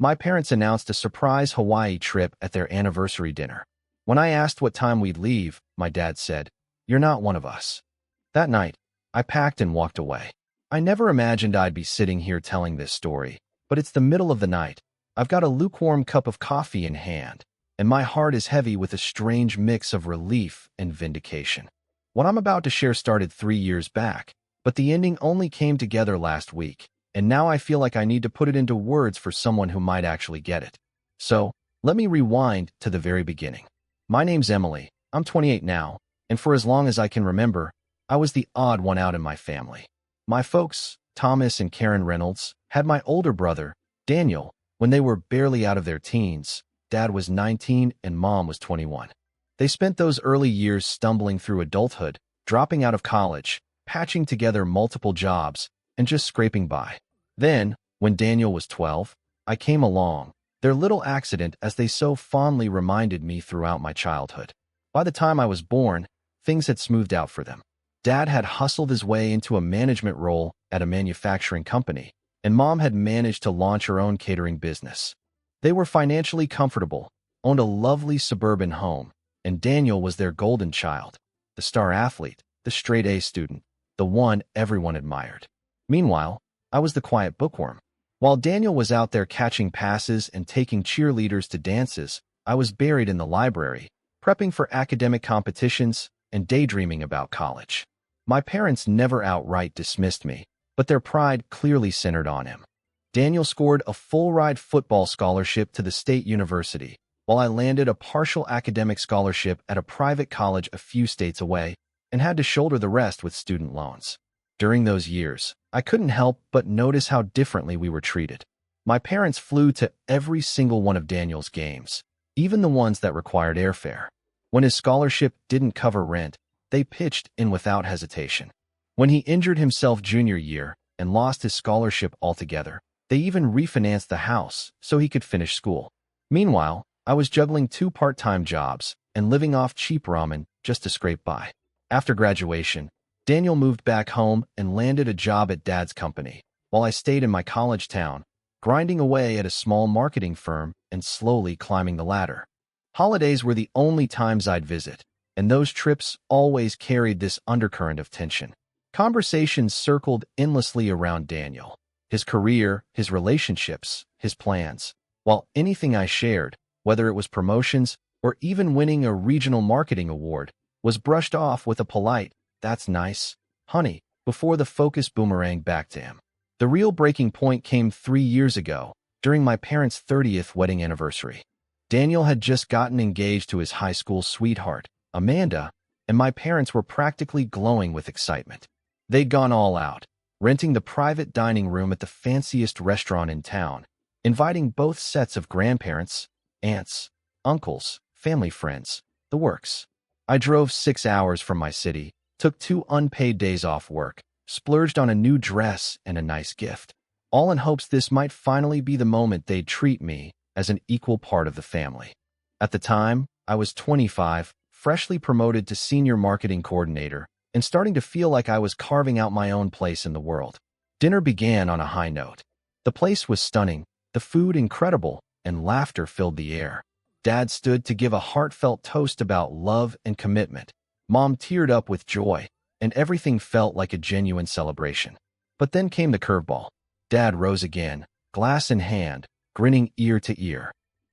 My parents announced a surprise Hawaii trip at their anniversary dinner. When I asked what time we'd leave, my dad said, "You're not one of us." That night, I packed and walked away. I never imagined I'd be sitting here telling this story, but it's the middle of the night. I've got a lukewarm cup of coffee in hand, and my heart is heavy with a strange mix of relief and vindication. What I'm about to share started 3 years back, but the ending only came together last week, and now I feel like I need to put it into words for someone who might actually get it. So, let me rewind to the very beginning. My name's Emily. I'm 28 now, and for as long as I can remember, I was the odd one out in my family. My folks, Thomas and Karen Reynolds, had my older brother, Daniel, when they were barely out of their teens. Dad was 19 and Mom was 21. They spent those early years stumbling through adulthood, dropping out of college, patching together multiple jobs, and just scraping by. Then, when Daniel was 12, I came along, their little accident as they so fondly reminded me throughout my childhood. By the time I was born, things had smoothed out for them. Dad had hustled his way into a management role at a manufacturing company, and Mom had managed to launch her own catering business. They were financially comfortable, owned a lovely suburban home, and Daniel was their golden child, the star athlete, the straight-A student, the one everyone admired. Meanwhile, I was the quiet bookworm. While Daniel was out there catching passes and taking cheerleaders to dances, I was buried in the library, prepping for academic competitions and daydreaming about college. My parents never outright dismissed me, but their pride clearly centered on him. Daniel scored a full-ride football scholarship to the state university, while I landed a partial academic scholarship at a private college a few states away and had to shoulder the rest with student loans. During those years, I couldn't help but notice how differently we were treated. My parents flew to every single one of Daniel's games, even the ones that required airfare. When his scholarship didn't cover rent, they pitched in without hesitation. When he injured himself junior year and lost his scholarship altogether, they even refinanced the house so he could finish school. Meanwhile, I was juggling 2 part-time jobs and living off cheap ramen just to scrape by. After graduation, Daniel moved back home and landed a job at Dad's company, while I stayed in my college town, grinding away at a small marketing firm and slowly climbing the ladder. Holidays were the only times I'd visit, and those trips always carried this undercurrent of tension. Conversations circled endlessly around Daniel, his career, his relationships, his plans, while anything I shared, whether it was promotions or even winning a regional marketing award, was brushed off with a polite, "That's nice, honey," before the focus boomeranged back to him. The real breaking point came 3 years ago, during my parents' 30th wedding anniversary. Daniel had just gotten engaged to his high school sweetheart, Amanda, and my parents were practically glowing with excitement. They'd gone all out, renting the private dining room at the fanciest restaurant in town, inviting both sets of grandparents, aunts, uncles, family friends, the works. I drove 6 hours from my city, took 2 unpaid days off work, splurged on a new dress and a nice gift, all in hopes this might finally be the moment they'd treat me as an equal part of the family. At the time, I was 25, freshly promoted to senior marketing coordinator, and starting to feel like I was carving out my own place in the world. Dinner began on a high note. The place was stunning, the food incredible, and laughter filled the air. Dad stood to give a heartfelt toast about love and commitment. Mom teared up with joy, and everything felt like a genuine celebration. But then came the curveball. Dad rose again, glass in hand, grinning ear to ear.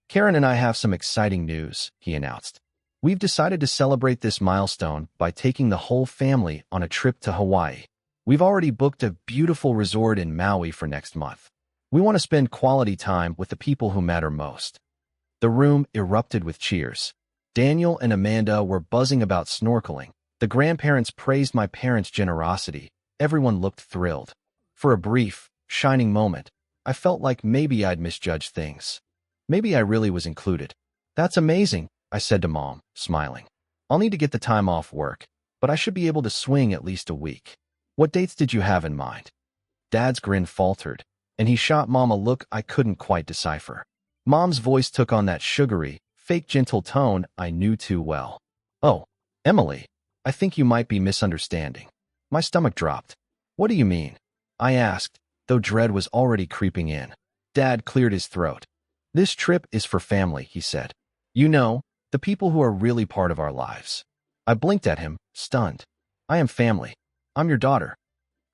"Karen and I have some exciting news," he announced. "We've decided to celebrate this milestone by taking the whole family on a trip to Hawaii. We've already booked a beautiful resort in Maui for next month. We want to spend quality time with the people who matter most." The room erupted with cheers. Daniel and Amanda were buzzing about snorkeling. The grandparents praised my parents' generosity. Everyone looked thrilled. For a brief, shining moment, I felt like maybe I'd misjudged things. Maybe I really was included. "That's amazing," I said to Mom, smiling. "I'll need to get the time off work, but I should be able to swing at least a week. What dates did you have in mind?" Dad's grin faltered, and he shot Mom a look I couldn't quite decipher. Mom's voice took on that sugary, fake gentle tone I knew too well. "Oh, Emily, I think you might be misunderstanding." My stomach dropped. "What do you mean?" I asked, though dread was already creeping in. Dad cleared his throat. This trip is for family, he said. You know, the people who are really part of our lives. I blinked at him, stunned. I am family. I'm your daughter.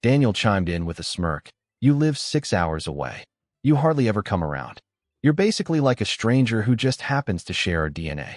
Daniel chimed in with a smirk. You live 6 hours away. You hardly ever come around. You're basically like a stranger who just happens to share our DNA.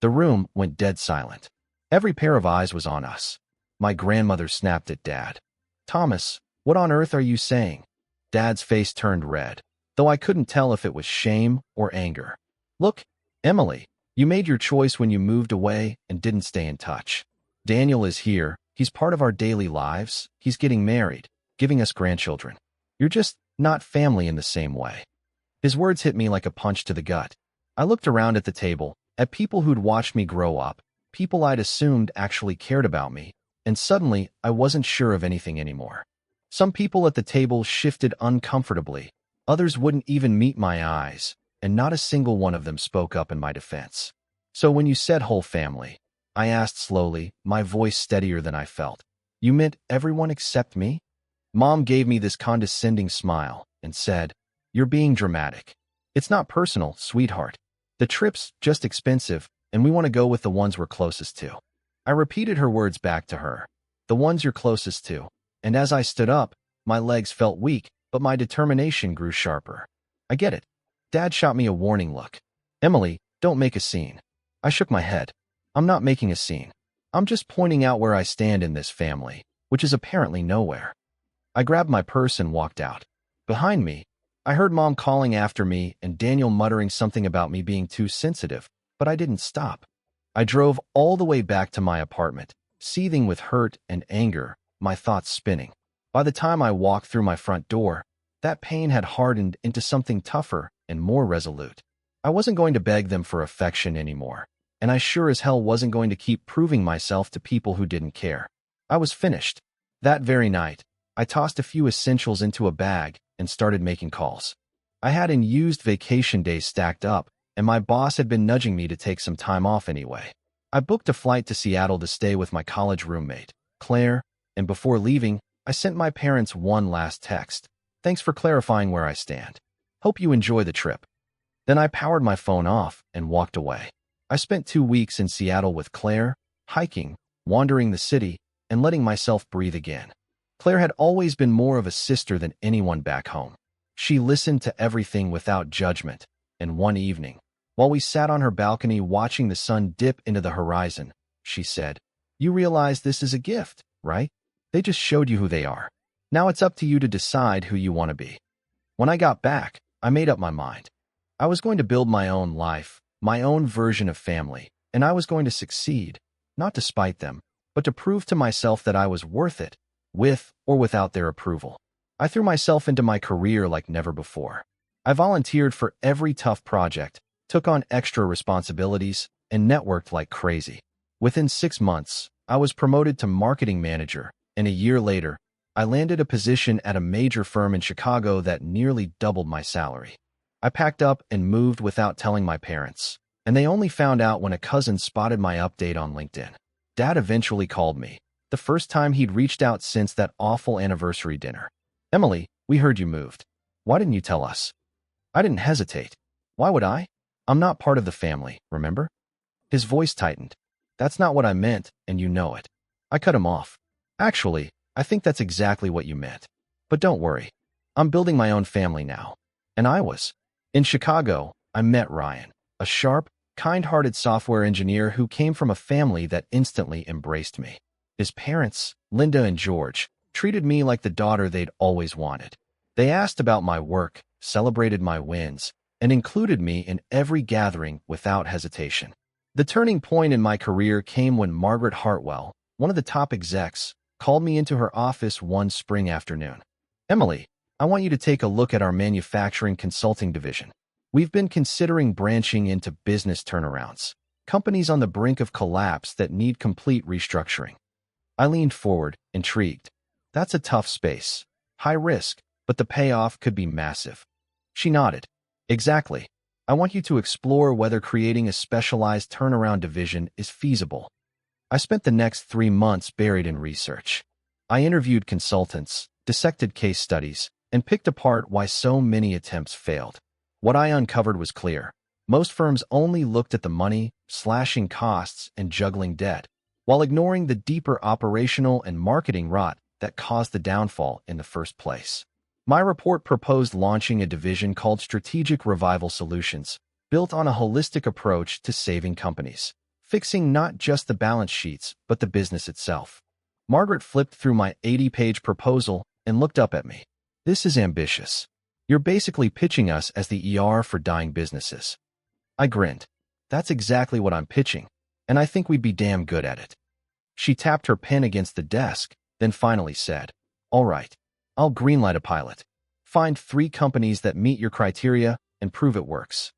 The room went dead silent. Every pair of eyes was on us. My grandmother snapped at Dad. Thomas, what on earth are you saying? Dad's face turned red, though I couldn't tell if it was shame or anger. Look, Emily, you made your choice when you moved away and didn't stay in touch. Daniel is here. He's part of our daily lives. He's getting married, giving us grandchildren. You're just not family in the same way. His words hit me like a punch to the gut. I looked around at the table, at people who'd watched me grow up, people I'd assumed actually cared about me, and suddenly I wasn't sure of anything anymore. Some people at the table shifted uncomfortably. Others wouldn't even meet my eyes, and not a single one of them spoke up in my defense. So when you said whole family, I asked slowly, my voice steadier than I felt, you meant everyone except me? Mom gave me this condescending smile and said, You're being dramatic. It's not personal, sweetheart. The trip's just expensive, and we want to go with the ones we're closest to. I repeated her words back to her. The ones you're closest to. And as I stood up, my legs felt weak, but my determination grew sharper. I get it. Dad shot me a warning look. Emily, don't make a scene. I shook my head. I'm not making a scene. I'm just pointing out where I stand in this family, which is apparently nowhere. I grabbed my purse and walked out. Behind me, I heard Mom calling after me and Daniel muttering something about me being too sensitive, but I didn't stop. I drove all the way back to my apartment, seething with hurt and anger, my thoughts spinning. By the time I walked through my front door, that pain had hardened into something tougher and more resolute. I wasn't going to beg them for affection anymore, and I sure as hell wasn't going to keep proving myself to people who didn't care. I was finished. That very night, I tossed a few essentials into a bag and started making calls. I had unused vacation days stacked up, and my boss had been nudging me to take some time off anyway. I booked a flight to Seattle to stay with my college roommate, Claire, and before leaving, I sent my parents one last text. Thanks for clarifying where I stand. Hope you enjoy the trip. Then I powered my phone off and walked away. I spent 2 weeks in Seattle with Claire, hiking, wandering the city, and letting myself breathe again. Claire had always been more of a sister than anyone back home. She listened to everything without judgment, and one evening, while we sat on her balcony watching the sun dip into the horizon, she said, You realize this is a gift, right? They just showed you who they are. Now it's up to you to decide who you want to be. When I got back, I made up my mind. I was going to build my own life, my own version of family, and I was going to succeed, not to spite them, but to prove to myself that I was worth it, with or without their approval. I threw myself into my career like never before. I volunteered for every tough project, took on extra responsibilities, and networked like crazy. Within 6 months, I was promoted to marketing manager, and a year later, I landed a position at a major firm in Chicago that nearly doubled my salary. I packed up and moved without telling my parents, and they only found out when a cousin spotted my update on LinkedIn. Dad eventually called me, the first time he'd reached out since that awful anniversary dinner. Emily, we heard you moved. Why didn't you tell us? I didn't hesitate. Why would I? I'm not part of the family, remember? His voice tightened. That's not what I meant, and you know it. I cut him off. Actually, I think that's exactly what you meant. But don't worry. I'm building my own family now. And I was. In Chicago, I met Ryan, a sharp, kind-hearted software engineer who came from a family that instantly embraced me. His parents, Linda and George, treated me like the daughter they'd always wanted. They asked about my work, celebrated my wins, and included me in every gathering without hesitation. The turning point in my career came when Margaret Hartwell, one of the top execs, called me into her office one spring afternoon. Emily, I want you to take a look at our manufacturing consulting division. We've been considering branching into business turnarounds, companies on the brink of collapse that need complete restructuring. I leaned forward, intrigued. That's a tough space. High risk, but the payoff could be massive. She nodded. Exactly. I want you to explore whether creating a specialized turnaround division is feasible. I spent the next 3 months buried in research. I interviewed consultants, dissected case studies, and picked apart why so many attempts failed. What I uncovered was clear. Most firms only looked at the money, slashing costs, and juggling debt, while ignoring the deeper operational and marketing rot that caused the downfall in the first place. My report proposed launching a division called Strategic Revival Solutions, built on a holistic approach to saving companies, fixing not just the balance sheets, but the business itself. Margaret flipped through my 80-page proposal and looked up at me. This is ambitious. You're basically pitching us as the ER for dying businesses. I grinned. That's exactly what I'm pitching, and I think we'd be damn good at it. She tapped her pen against the desk, then finally said, "All right, I'll greenlight a pilot. Find 3 companies that meet your criteria and prove it works."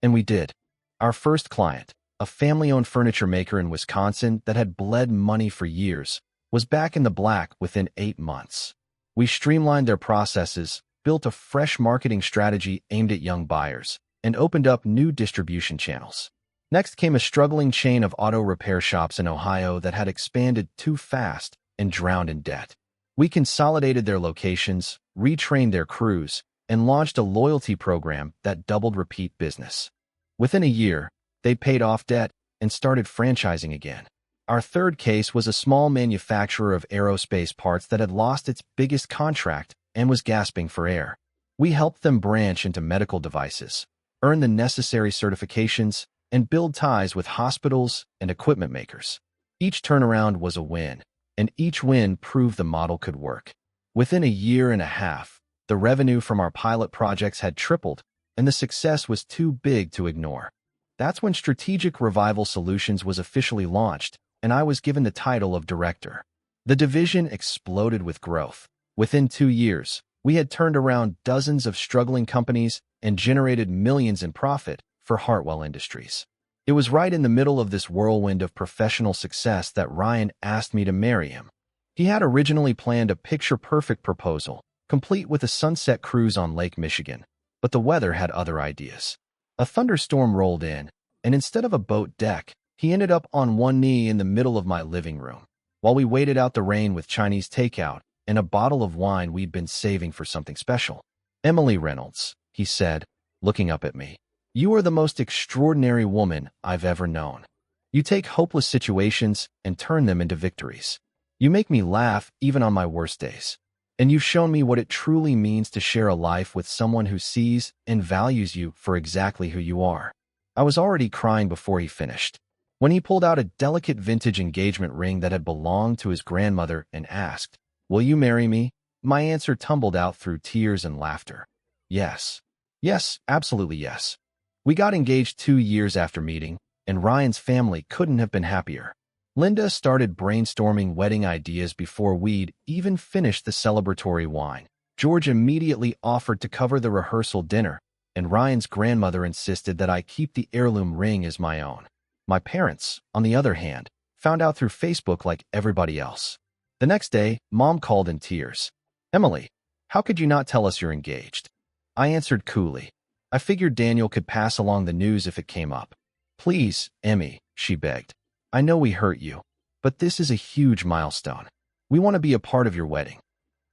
And we did. Our first client, a family-owned furniture maker in Wisconsin that had bled money for years, was back in the black within 8 months. We streamlined their processes, built a fresh marketing strategy aimed at young buyers, and opened up new distribution channels. Next came a struggling chain of auto repair shops in Ohio that had expanded too fast and drowned in debt. We consolidated their locations, retrained their crews, and launched a loyalty program that doubled repeat business. Within a year, they paid off debt and started franchising again. Our third case was a small manufacturer of aerospace parts that had lost its biggest contract and was gasping for air. We helped them branch into medical devices, earn the necessary certifications, and build ties with hospitals and equipment makers. Each turnaround was a win, and each win proved the model could work. Within a year and a half, the revenue from our pilot projects had tripled, and the success was too big to ignore. That's when Strategic Revival Solutions was officially launched, and I was given the title of director. The division exploded with growth. Within 2 years, we had turned around dozens of struggling companies and generated millions in profit for Hartwell Industries. It was right in the middle of this whirlwind of professional success that Ryan asked me to marry him. He had originally planned a picture-perfect proposal, complete with a sunset cruise on Lake Michigan, but the weather had other ideas. A thunderstorm rolled in, and instead of a boat deck, he ended up on one knee in the middle of my living room, while we waited out the rain with Chinese takeout and a bottle of wine we'd been saving for something special. "Emily Reynolds," he said, looking up at me. "You are the most extraordinary woman I've ever known. You take hopeless situations and turn them into victories. You make me laugh even on my worst days. And you've shown me what it truly means to share a life with someone who sees and values you for exactly who you are." I was already crying before he finished. When he pulled out a delicate vintage engagement ring that had belonged to his grandmother and asked, "Will you marry me?" my answer tumbled out through tears and laughter. Yes. Yes, absolutely yes. We got engaged 2 years after meeting, and Ryan's family couldn't have been happier. Linda started brainstorming wedding ideas before we'd even finished the celebratory wine. George immediately offered to cover the rehearsal dinner, and Ryan's grandmother insisted that I keep the heirloom ring as my own. My parents, on the other hand, found out through Facebook like everybody else. The next day, Mom called in tears. "Emily, how could you not tell us you're engaged?" I answered coolly. "I figured Daniel could pass along the news if it came up." "Please, Emmy," she begged. "I know we hurt you, but this is a huge milestone. We want to be a part of your wedding."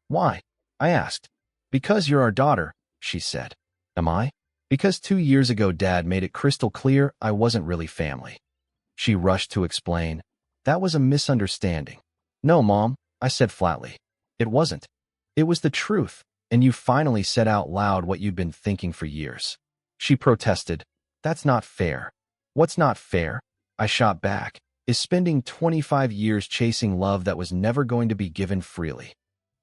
"Why?" I asked. "Because you're our daughter," she said. "Am I?" "Because 2 years ago Dad made it crystal clear I wasn't really family." She rushed to explain. "That was a misunderstanding." "No, Mom," I said flatly. "It wasn't. It was the truth, and you finally said out loud what you'd been thinking for years." She protested. "That's not fair." "What's not fair?" I shot back. "Is spending 25 years chasing love that was never going to be given freely."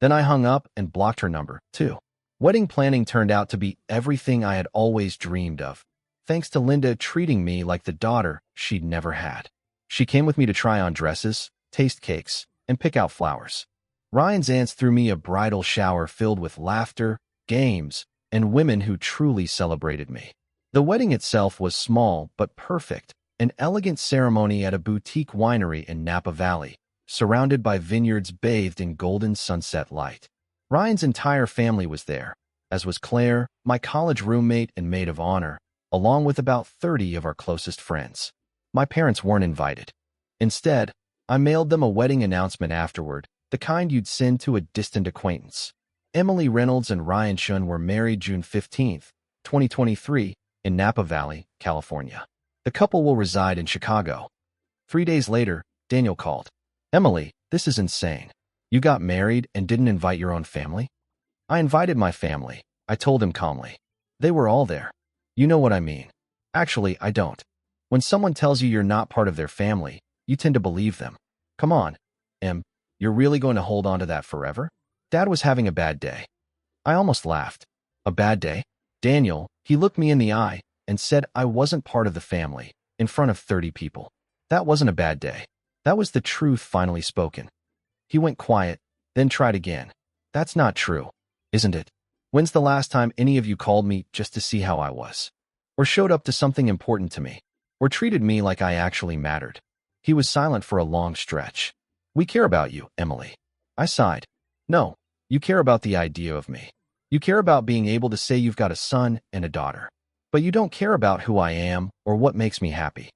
Then I hung up and blocked her number, too. Wedding planning turned out to be everything I had always dreamed of, thanks to Linda treating me like the daughter she'd never had. She came with me to try on dresses, taste cakes, and pick out flowers. Ryan's aunts threw me a bridal shower filled with laughter, games, and women who truly celebrated me. The wedding itself was small but perfect, an elegant ceremony at a boutique winery in Napa Valley, surrounded by vineyards bathed in golden sunset light. Ryan's entire family was there, as was Claire, my college roommate and maid of honor, along with about 30 of our closest friends. My parents weren't invited. Instead, I mailed them a wedding announcement afterward, the kind you'd send to a distant acquaintance. Emily Reynolds and Ryan Shun were married June 15th, 2023, in Napa Valley, California. The couple will reside in Chicago. 3 days later, Daniel called. Emily, this is insane. You got married and didn't invite your own family? I invited my family, I told him calmly. They were all there. You know what I mean. Actually, I don't. When someone tells you you're not part of their family, you tend to believe them. Come on, Em, you're really going to hold on to that forever? Dad was having a bad day. I almost laughed. A bad day? Daniel, he looked me in the eye and said I wasn't part of the family, in front of 30 people. That wasn't a bad day. That was the truth finally spoken. He went quiet, then tried again. That's not true, isn't it? When's the last time any of you called me just to see how I was? Or showed up to something important to me? Or treated me like I actually mattered? He was silent for a long stretch. We care about you, Emily. I sighed. No, you care about the idea of me. You care about being able to say you've got a son and a daughter. But you don't care about who I am or what makes me happy.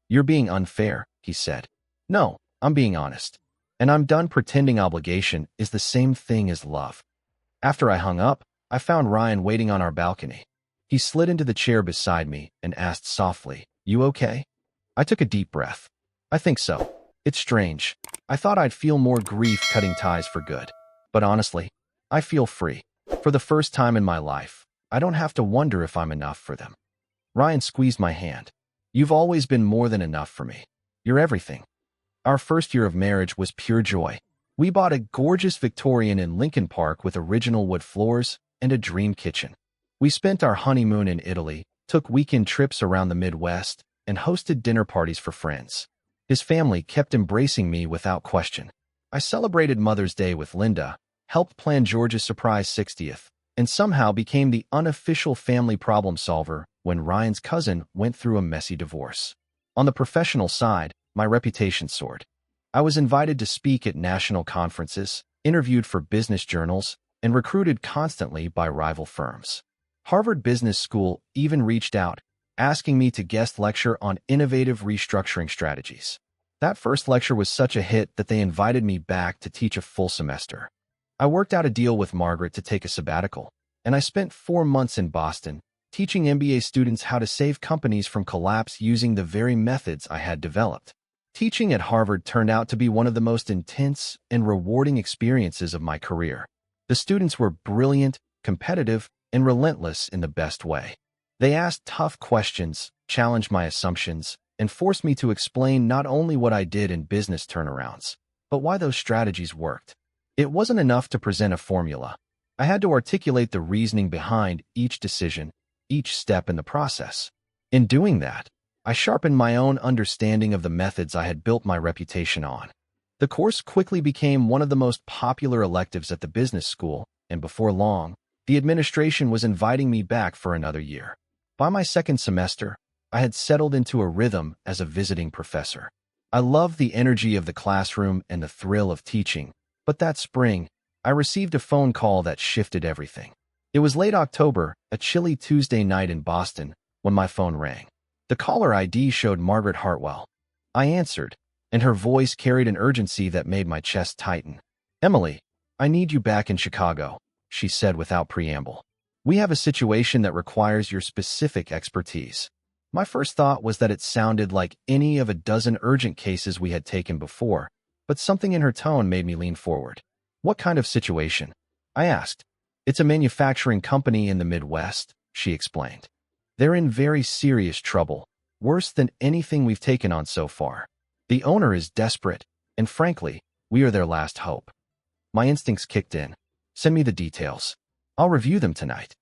You're being unfair, he said. No, I'm being honest. And I'm done pretending obligation is the same thing as love. After I hung up, I found Ryan waiting on our balcony. He slid into the chair beside me and asked softly, You okay? I took a deep breath. I think so. It's strange. I thought I'd feel more grief cutting ties for good. But honestly, I feel free. For the first time in my life, I don't have to wonder if I'm enough for them. Ryan squeezed my hand. You've always been more than enough for me. You're everything. Our first year of marriage was pure joy. We bought a gorgeous Victorian in Lincoln Park with original wood floors and a dream kitchen. We spent our honeymoon in Italy, took weekend trips around the Midwest, and hosted dinner parties for friends. His family kept embracing me without question. I celebrated Mother's Day with Linda, helped plan George's surprise 60th, and somehow became the unofficial family problem solver when Ryan's cousin went through a messy divorce. On the professional side, my reputation soared. I was invited to speak at national conferences, interviewed for business journals, and recruited constantly by rival firms. Harvard Business School even reached out, asking me to guest lecture on innovative restructuring strategies. That first lecture was such a hit that they invited me back to teach a full semester. I worked out a deal with Margaret to take a sabbatical, and I spent 4 months in Boston teaching MBA students how to save companies from collapse using the very methods I had developed. Teaching at Harvard turned out to be one of the most intense and rewarding experiences of my career. The students were brilliant, competitive, and relentless in the best way. They asked tough questions, challenged my assumptions, and forced me to explain not only what I did in business turnarounds, but why those strategies worked. It wasn't enough to present a formula. I had to articulate the reasoning behind each decision, each step in the process. In doing that, I sharpened my own understanding of the methods I had built my reputation on. The course quickly became one of the most popular electives at the business school, and before long, the administration was inviting me back for another year. By my second semester, I had settled into a rhythm as a visiting professor. I loved the energy of the classroom and the thrill of teaching, but that spring, I received a phone call that shifted everything. It was late October, a chilly Tuesday night in Boston, when my phone rang. The caller ID showed Margaret Hartwell. I answered, and her voice carried an urgency that made my chest tighten. Emily, I need you back in Chicago, she said without preamble. We have a situation that requires your specific expertise. My first thought was that it sounded like any of a dozen urgent cases we had taken before, but something in her tone made me lean forward. What kind of situation? I asked. It's a manufacturing company in the Midwest, she explained. They're in very serious trouble, worse than anything we've taken on so far. The owner is desperate, and frankly, we are their last hope. My instincts kicked in. Send me the details. I'll review them tonight.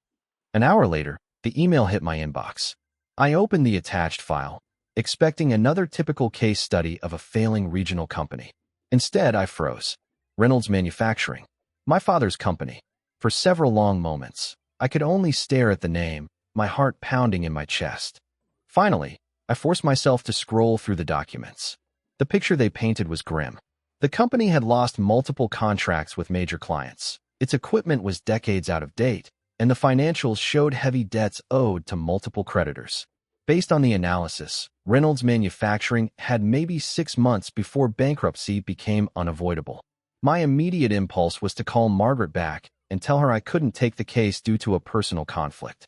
An hour later, the email hit my inbox. I opened the attached file, expecting another typical case study of a failing regional company. Instead, I froze. Reynolds Manufacturing. My father's company. For several long moments, I could only stare at the name, my heart pounding in my chest. Finally, I forced myself to scroll through the documents. The picture they painted was grim. The company had lost multiple contracts with major clients. Its equipment was decades out of date, and the financials showed heavy debts owed to multiple creditors. Based on the analysis, Reynolds Manufacturing had maybe 6 months before bankruptcy became unavoidable. My immediate impulse was to call Margaret back and tell her I couldn't take the case due to a personal conflict.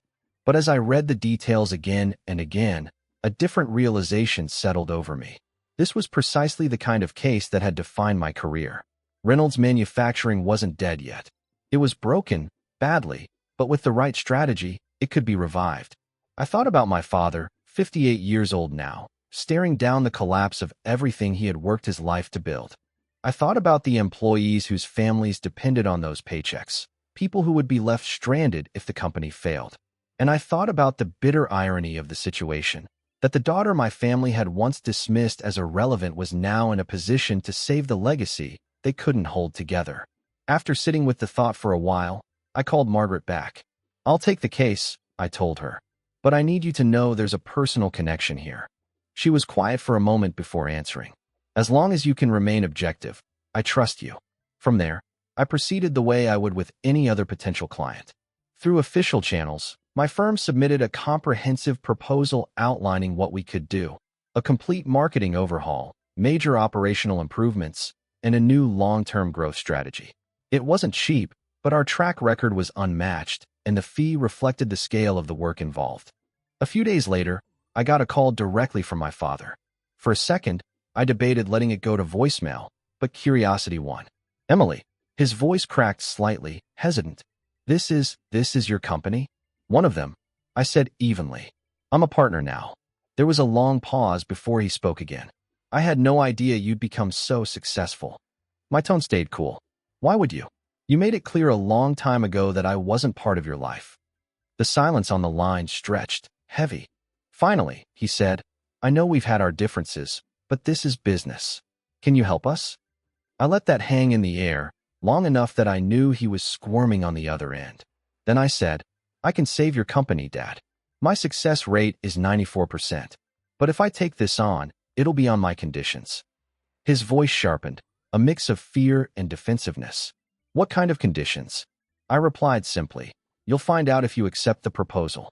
But as I read the details again and again, a different realization settled over me. This was precisely the kind of case that had defined my career. Reynolds Manufacturing wasn't dead yet. It was broken, badly, but with the right strategy, it could be revived. I thought about my father, 58 years old now, staring down the collapse of everything he had worked his life to build. I thought about the employees whose families depended on those paychecks, people who would be left stranded if the company failed. And I thought about the bitter irony of the situation, that the daughter my family had once dismissed as irrelevant was now in a position to save the legacy they couldn't hold together. After sitting with the thought for a while, I called Margaret back. "I'll take the case," I told her. "But I need you to know there's a personal connection here." She was quiet for a moment before answering. "As long as you can remain objective, I trust you." From there, I proceeded the way I would with any other potential client. Through official channels, my firm submitted a comprehensive proposal outlining what we could do: a complete marketing overhaul, major operational improvements, and a new long-term growth strategy. It wasn't cheap, but our track record was unmatched, and the fee reflected the scale of the work involved. A few days later, I got a call directly from my father. For a second, I debated letting it go to voicemail, but curiosity won. "Emily." His voice cracked slightly, hesitant. This is your company?" "One of them," I said evenly. "I'm a partner now." There was a long pause before he spoke again. "I had no idea you'd become so successful." My tone stayed cool. "Why would you? You made it clear a long time ago that I wasn't part of your life." The silence on the line stretched, heavy. Finally, he said, "I know we've had our differences, but this is business. Can you help us?" I let that hang in the air, long enough that I knew he was squirming on the other end. Then I said, "I can save your company, Dad. My success rate is 94%. But if I take this on, it'll be on my conditions." His voice sharpened, a mix of fear and defensiveness. "What kind of conditions?" I replied simply, "You'll find out if you accept the proposal."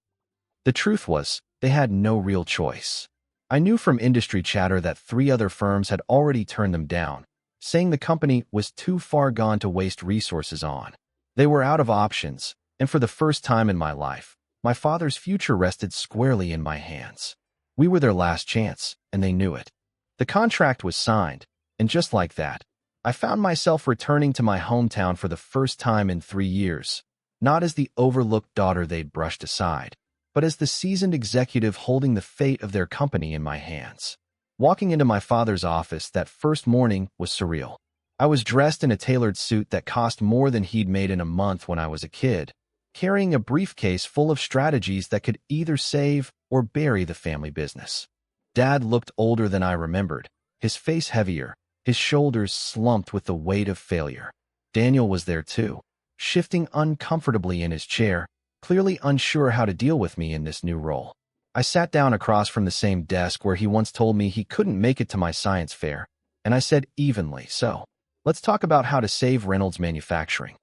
The truth was, they had no real choice. I knew from industry chatter that 3 other firms had already turned them down, saying the company was too far gone to waste resources on. They were out of options, and for the first time in my life, my father's future rested squarely in my hands. We were their last chance, and they knew it. The contract was signed, and just like that, I found myself returning to my hometown for the first time in 3 years, not as the overlooked daughter they'd brushed aside, but as the seasoned executive holding the fate of their company in my hands. Walking into my father's office that first morning was surreal. I was dressed in a tailored suit that cost more than he'd made in a month when I was a kid, carrying a briefcase full of strategies that could either save or bury the family business. Dad looked older than I remembered, his face heavier, his shoulders slumped with the weight of failure. Daniel was there too, shifting uncomfortably in his chair, clearly unsure how to deal with me in this new role. I sat down across from the same desk where he once told me he couldn't make it to my science fair, and I said evenly, "So, let's talk about how to save Reynolds Manufacturing."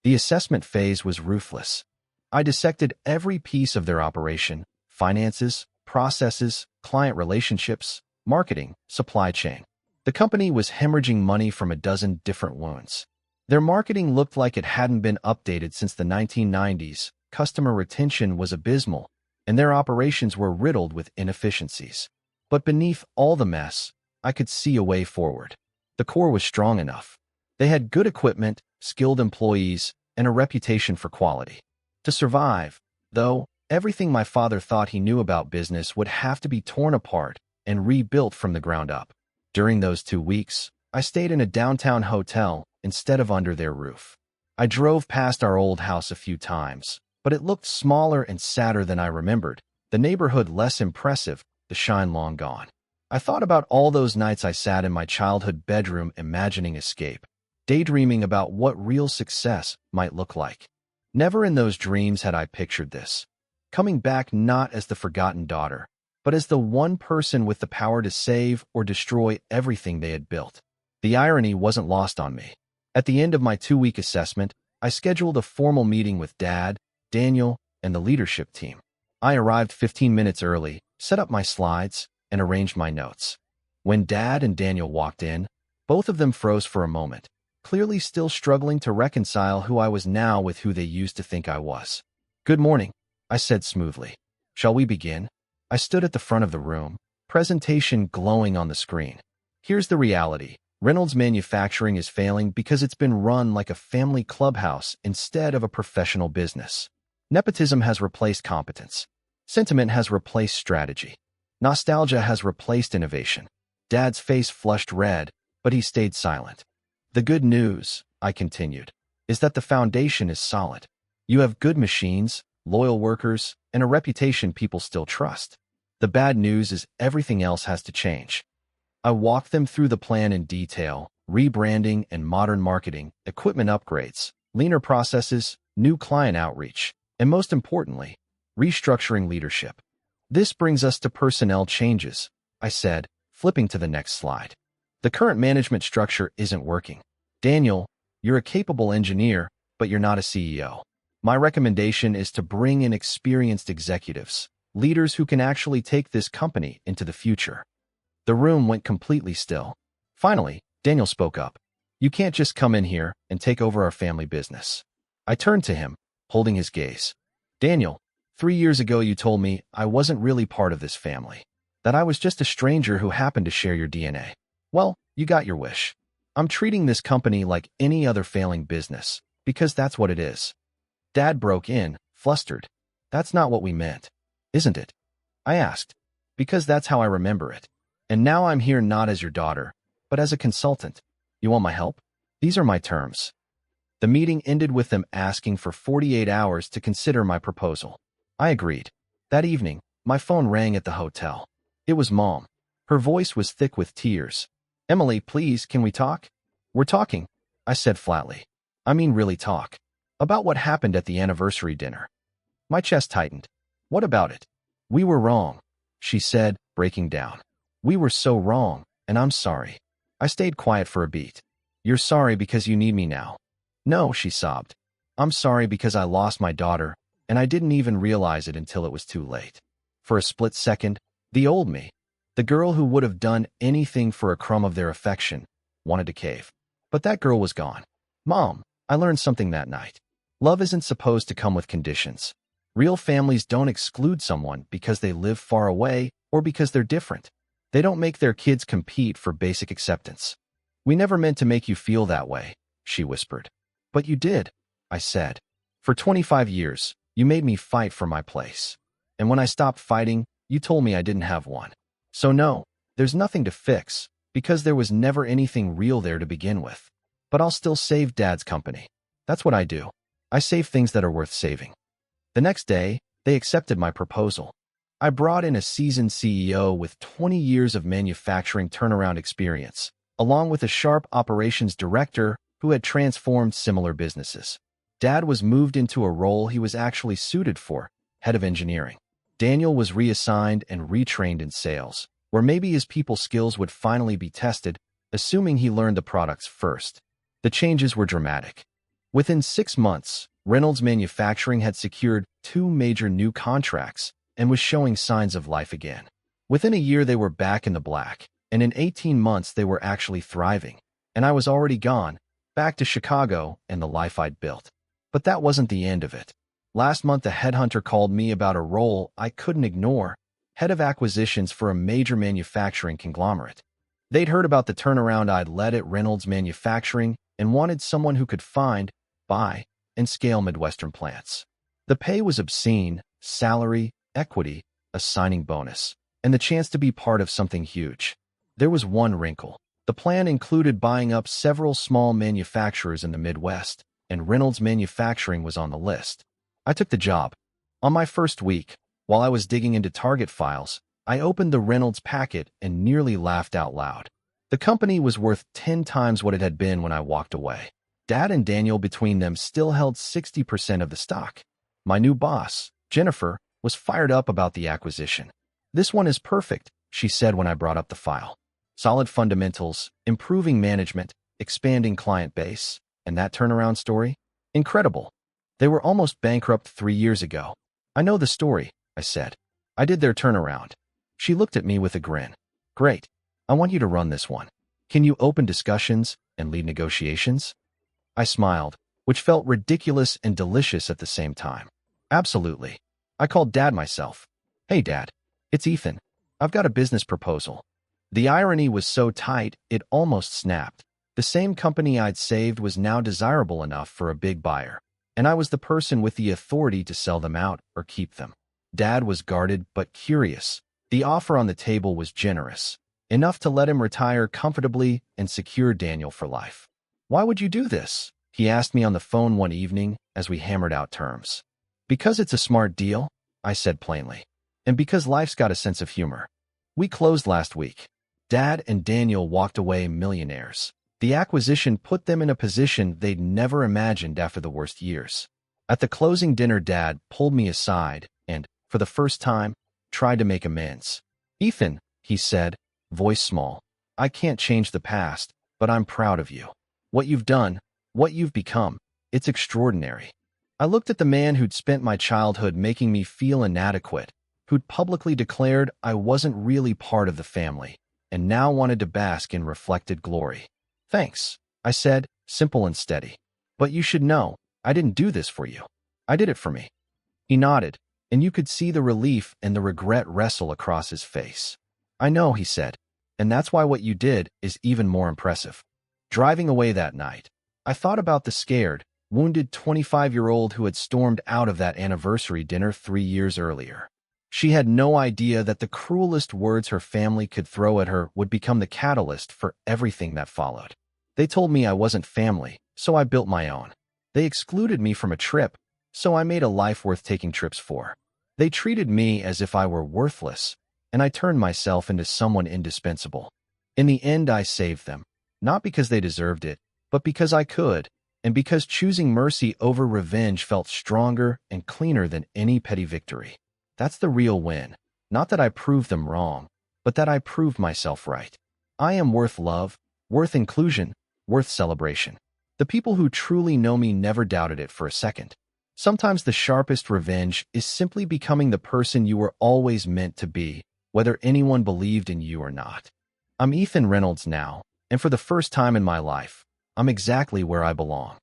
The assessment phase was ruthless. I dissected every piece of their operation: finances, processes, client relationships, marketing, supply chain. The company was hemorrhaging money from a dozen different wounds. Their marketing looked like it hadn't been updated since the 1990s, customer retention was abysmal, and their operations were riddled with inefficiencies. But beneath all the mess, I could see a way forward. The core was strong enough. They had good equipment, skilled employees, and a reputation for quality. To survive, though, everything my father thought he knew about business would have to be torn apart and rebuilt from the ground up. During those 2 weeks, I stayed in a downtown hotel instead of under their roof. I drove past our old house a few times, but it looked smaller and sadder than I remembered, the neighborhood less impressive, the shine long gone. I thought about all those nights I sat in my childhood bedroom imagining escape, daydreaming about what real success might look like. Never in those dreams had I pictured this. Coming back not as the forgotten daughter, but as the one person with the power to save or destroy everything they had built. The irony wasn't lost on me. At the end of my 2-week assessment, I scheduled a formal meeting with Dad, Daniel, and the leadership team. I arrived 15 minutes early, set up my slides, and arranged my notes. When Dad and Daniel walked in, both of them froze for a moment, clearly still struggling to reconcile who I was now with who they used to think I was. "Good morning," I said smoothly. Shall we begin? I stood at the front of the room, presentation glowing on the screen. Here's the reality. Reynolds Manufacturing is failing because it's been run like a family clubhouse instead of a professional business. Nepotism has replaced competence. Sentiment has replaced strategy. Nostalgia has replaced innovation. Dad's face flushed red, but he stayed silent. The good news, I continued, is that the foundation is solid. You have good machines, loyal workers, and a reputation people still trust. The bad news is everything else has to change. I walked them through the plan in detail: rebranding and modern marketing, equipment upgrades, leaner processes, new client outreach, and most importantly, restructuring leadership. This brings us to personnel changes, I said, flipping to the next slide. The current management structure isn't working. Daniel, you're a capable engineer, but you're not a CEO. My recommendation is to bring in experienced executives, leaders who can actually take this company into the future. The room went completely still. Finally, Daniel spoke up. You can't just come in here and take over our family business. I turned to him, holding his gaze. Daniel, 3 years ago you told me I wasn't really part of this family, that I was just a stranger who happened to share your DNA. Well, you got your wish. I'm treating this company like any other failing business, because that's what it is. Dad broke in, flustered. That's not what we meant, isn't it? I asked. Because that's how I remember it. And now I'm here not as your daughter, but as a consultant. You want my help? These are my terms. The meeting ended with them asking for 48 hours to consider my proposal. I agreed. That evening, my phone rang at the hotel. It was Mom. Her voice was thick with tears. Emily, please, can we talk? We're talking, I said flatly. I mean really talk. About what happened at the anniversary dinner. My chest tightened. What about it? We were wrong, she said, breaking down. We were so wrong, and I'm sorry. I stayed quiet for a beat. You're sorry because you need me now. No, she sobbed. I'm sorry because I lost my daughter, and I didn't even realize it until it was too late. For a split second, the old me, the girl who would have done anything for a crumb of their affection, wanted to cave. But that girl was gone. Mom, I learned something that night. Love isn't supposed to come with conditions. Real families don't exclude someone because they live far away or because they're different. They don't make their kids compete for basic acceptance. We never meant to make you feel that way, she whispered. But you did, I said. For 25 years, you made me fight for my place. And when I stopped fighting, you told me I didn't have one. So no, there's nothing to fix, because there was never anything real there to begin with. But I'll still save Dad's company. That's what I do. I save things that are worth saving. The next day, they accepted my proposal. I brought in a seasoned CEO with 20 years of manufacturing turnaround experience, along with a sharp operations director who had transformed similar businesses. Dad was moved into a role he was actually suited for, head of engineering. Daniel was reassigned and retrained in sales, where maybe his people skills would finally be tested, assuming he learned the products first. The changes were dramatic. Within 6 months, Reynolds Manufacturing had secured 2 major new contracts and was showing signs of life again. Within a year, they were back in the black, and in 18 months, they were actually thriving. And I was already gone, back to Chicago and the life I'd built. But that wasn't the end of it. Last month, a headhunter called me about a role I couldn't ignore, head of acquisitions for a major manufacturing conglomerate. They'd heard about the turnaround I'd led at Reynolds Manufacturing and wanted someone who could find, buy, and scale Midwestern plants. The pay was obscene: salary, equity, a signing bonus, and the chance to be part of something huge. There was one wrinkle. The plan included buying up several small manufacturers in the Midwest, and Reynolds Manufacturing was on the list. I took the job. On my first week, while I was digging into target files, I opened the Reynolds packet and nearly laughed out loud. The company was worth 10 times what it had been when I walked away. Dad and Daniel between them still held 60% of the stock. My new boss, Jennifer, was fired up about the acquisition. This one is perfect, she said when I brought up the file. Solid fundamentals, improving management, expanding client base, and that turnaround story? Incredible. They were almost bankrupt 3 years ago. I know the story, I said. I did their turnaround. She looked at me with a grin. Great. I want you to run this one. Can you open discussions and lead negotiations? I smiled, which felt ridiculous and delicious at the same time. Absolutely. I called Dad myself. Hey, Dad. It's Ethan. I've got a business proposal. The irony was so tight, it almost snapped. The same company I'd saved was now desirable enough for a big buyer, and I was the person with the authority to sell them out or keep them. Dad was guarded but curious. The offer on the table was generous, enough to let him retire comfortably and secure Daniel for life. Why would you do this? He asked me on the phone one evening as we hammered out terms. Because it's a smart deal, I said plainly, and because life's got a sense of humor. We closed last week. Dad and Daniel walked away millionaires. The acquisition put them in a position they'd never imagined after the worst years. At the closing dinner, Dad pulled me aside and, for the first time, tried to make amends. Ethan, he said, voice small, I can't change the past, but I'm proud of you. What you've done, what you've become, it's extraordinary. I looked at the man who'd spent my childhood making me feel inadequate, who'd publicly declared I wasn't really part of the family, and now wanted to bask in reflected glory. Thanks, I said, simple and steady. But you should know, I didn't do this for you. I did it for me. He nodded, and you could see the relief and the regret wrestle across his face. I know, he said, and that's why what you did is even more impressive. Driving away that night, I thought about the scared, wounded 25-year-old who had stormed out of that anniversary dinner 3 years earlier. She had no idea that the cruelest words her family could throw at her would become the catalyst for everything that followed. They told me I wasn't family, so I built my own. They excluded me from a trip, so I made a life worth taking trips for. They treated me as if I were worthless, and I turned myself into someone indispensable. In the end, I saved them, not because they deserved it, but because I could, and because choosing mercy over revenge felt stronger and cleaner than any petty victory. That's the real win. Not that I proved them wrong, but that I proved myself right. I am worth love, worth inclusion, worth celebration. The people who truly know me never doubted it for a second. Sometimes the sharpest revenge is simply becoming the person you were always meant to be, whether anyone believed in you or not. I'm Ethan Reynolds now, and for the first time in my life, I'm exactly where I belong.